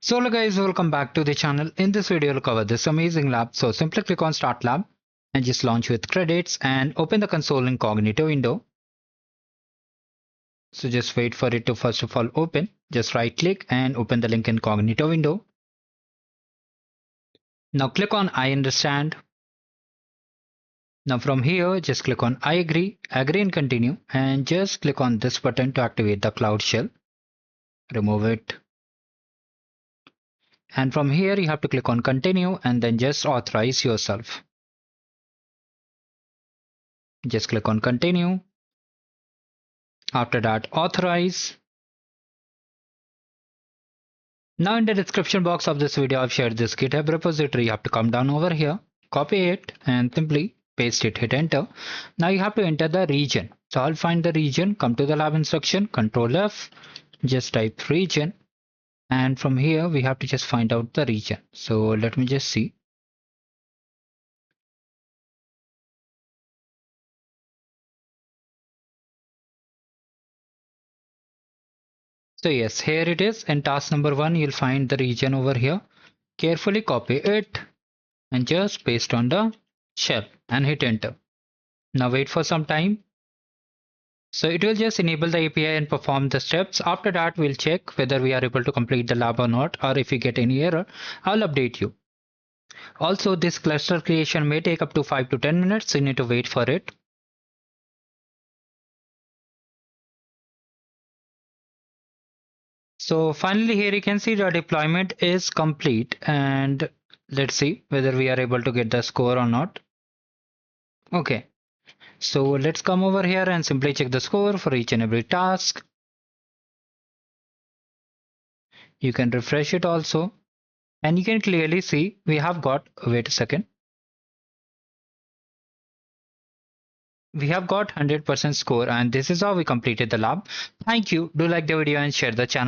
So hello guys, welcome back to the channel. In this video we'll cover this amazing lab. So simply click on start lab and just launch with credits and open the console incognito window. So just wait for it to first of all open. Just right click and open the link incognito window. Now click on I understand. Now from here just click on I agree and continue, and just click on this button to activate the cloud shell. Remove it. And from here you have to click on continue and then just authorize yourself. Just click on continue. After that, authorize. Now in the description box of this video, I've shared this GitHub repository. You have to come down over here, copy it and simply paste it, hit enter. Now you have to enter the region. So I'll find the region, come to the lab instruction, Control F, just type region. And from here, we have to just find out the region. So let me just see. So yes, here it is. In task number 1, you'll find the region over here. Carefully copy it and just paste on the shell and hit enter. Now wait for some time. So it will just enable the API and perform the steps. After that, we'll check whether we are able to complete the lab or not, or if we get any error, I'll update you. Also, this cluster creation may take up to 5 to 10 minutes. So you need to wait for it. So finally here you can see the deployment is complete, and let's see whether we are able to get the score or not. Okay. So let's come over here and simply check the score for each and every task. You can refresh it also, and you can clearly see we have got, wait a second, we have got 100% score, and this is how we completed the lab. Thank you. Do like the video and share the channel.